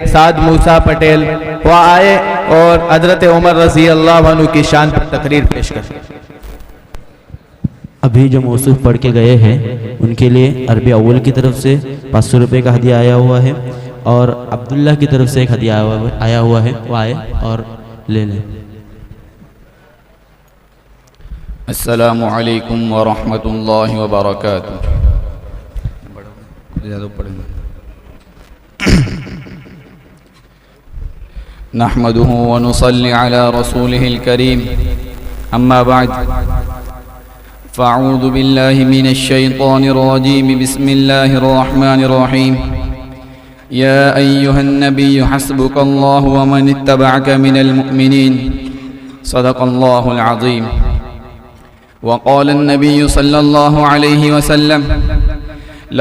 سعد موسیٰ پٹیل وہ آئے اور حضرت عمر رضی اللہ عنہ کی شان پر تقریر پیش کریں۔ ابھی جو موصوف پڑھ کے گئے ہیں ان کے لیے عربی اول کی طرف سے 500 روپے کا ہدیہ آیا ہوا ہے، اور عبداللہ کی طرف سے ایک ہدیہ آیا ہوا ہے، وہ آئے اور لے لیں۔ السلام علیکم ورحمۃ اللہ وبرکاتہ۔ نحمده ونصلي على رسوله الكريم، اما بعد فاعوذ بالله من الشيطان الرجيم، بسم الله الرحمن الرحيم۔ يا ايها النبي حسبك الله ومن اتبعك من المؤمنين، صدق الله العظيم۔ وقال النبي صلى الله عليه وسلم: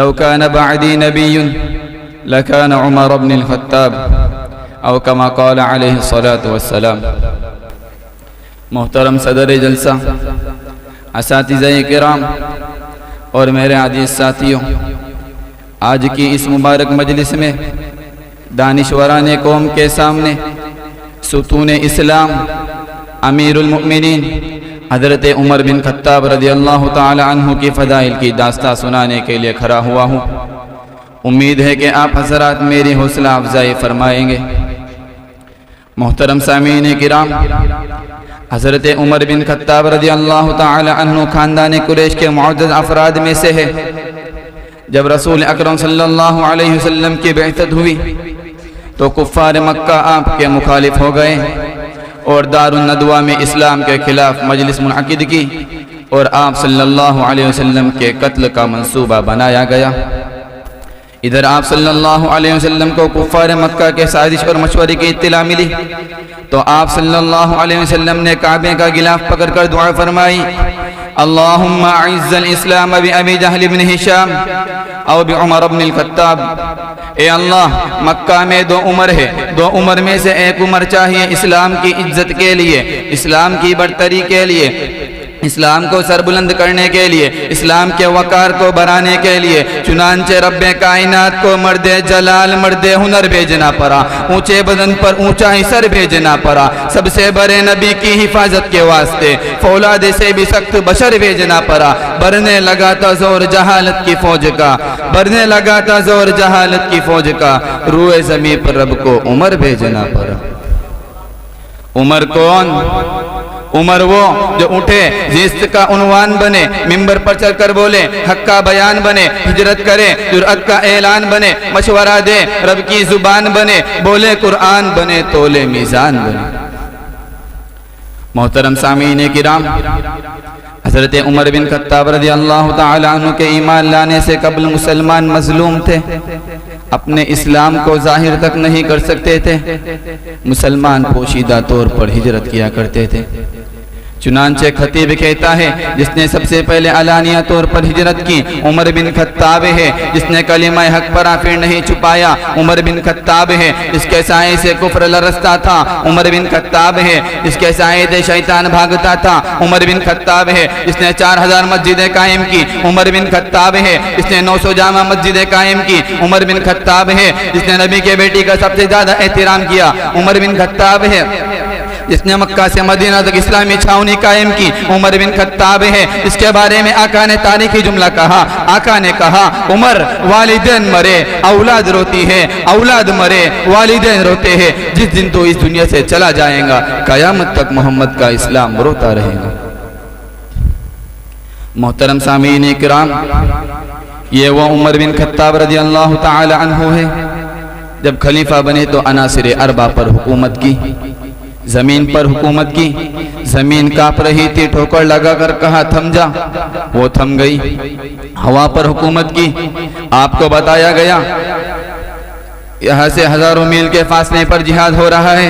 لو كان بعدي نبي لكان عمر بن الخطاب، او کما قال علیہ الصلاۃ والسلام۔ محترم صدر جلسہ، اساتذہ کرام اور میرے عزیز ساتھیوں، آج کی اس مبارک مجلس میں دانشوران قوم کے سامنے ستون اسلام امیر المؤمنین حضرت عمر بن خطاب رضی اللہ تعالی عنہ کی فضائل کی داستان سنانے کے لیے کھڑا ہوا ہوں۔ امید ہے کہ آپ حضرات میری حوصلہ افزائی فرمائیں گے۔ محترم سامعین کرام، حضرت عمر بن خطاب رضی اللہ تعالی عنہ خاندان قریش کے معزز افراد میں سے ہے۔ جب رسول اکرم صلی اللہ علیہ وسلم کی بعثت ہوئی تو کفار مکہ آپ کے مخالف ہو گئے اور دار الندوہ میں اسلام کے خلاف مجلس منعقد کی اور آپ صلی اللہ علیہ وسلم کے قتل کا منصوبہ بنایا گیا۔ ادھر آپ صلی اللہ علیہ وسلم کو کفار مکہ کے سازش اور مشورے کی اطلاع ملی تو آپ صلی اللہ علیہ وسلم نے کعبے کا غلاف پکڑ کر دعا فرمائی: اللہم اعز الاسلام بأبی جہل بن ہشام او بعمر بن الخطاب۔ اے اللہ، مکہ میں دو عمر ہے، دو عمر میں سے ایک عمر چاہیے اسلام کی عزت کے لیے، اسلام کی برتری کے لیے، اسلام کو سربلند کرنے کے لیے، اسلام کے وقار کو بڑھانے کے لیے۔ چنانچہ رب کائنات کو مرد جلال، مرد ہنر بھیجنا پڑا، اونچے بدن پر اونچا ہی سر بھیجنا پڑا، سب سے بڑے نبی کی حفاظت کے واسطے فولاد سے بھی سخت بشر بھیجنا پڑا۔ بڑھنے لگا تھا زور جہالت کی فوج کا، بڑھنے لگا تھا زور جہالت کی فوج کا، روئے زمین پر رب کو عمر بھیجنا پڑا۔ عمر کون؟ عمر وہ جو اٹھے زیست کا عنوان بنے، ممبر پر چل کر بولے، حق کا بیان بنے، ہجرت کرے، جرأت کا اعلان بنے، مشورہ دے، رب کی زبان بنے، بولے قرآن بنے، تولے میزان بنے۔ محترم سامعین کرام، حضرت عمر بن خطاب رضی اللہ تعالی عنہ کے ایمان لانے سے قبل مسلمان مظلوم تھے، اپنے اسلام کو ظاہر تک نہیں کر سکتے تھے، مسلمان پوشیدہ طور پر ہجرت کیا کرتے تھے۔ چنانچہ خطیب کہتا ہے جس نے سب سے پہلے علانیہ طور پر ہجرت کی عمر بن خطاب ہے، جس نے کلمہ حق پر پھر نہیں چھپایا عمر بن خطاب ہے، جس کے سائے سے کفر لرزتا تھا عمر بن خطاب ہے، جس کے سائے سے شیطان بھاگتا تھا عمر بن خطاب ہے، جس نے 4000 مسجدیں قائم کی عمر بن خطاب ہے، جس نے 900 جامع مسجدیں قائم کی عمر بن خطاب ہے، جس نے نبی کے بیٹی کا سب سے زیادہ احترام کیا عمر بن خطاب ہے، جس نے مکہ سے مدینہ تک اسلامی چھاونی قائم کی عمر بن خطاب ہے، اس کے بارے میں آقا نے تاریخی جملہ کہا۔ آقا نے کہا عمر والدین مرے اولاد روتی ہے، اولاد مرے والدین روتے ہیں، جس دن تو اس دنیا سے چلا جائے گا قیامت تک محمد کا اسلام روتا رہے گا۔ محترم سامعین کرام، یہ وہ عمر بن خطاب رضی اللہ تعالی عنہ ہے جب خلیفہ بنے تو عناصر اربع پر حکومت کی، زمین پر حکومت کی، زمین کانپ رہی تھی، ٹھوکر لگا کر کہا تھم جا، وہ تھم گئی۔ ہوا پر حکومت کی، آپ کو بتایا گیا یہاں سے ہزاروں میل کے فاصلے پر جہاد ہو رہا ہے،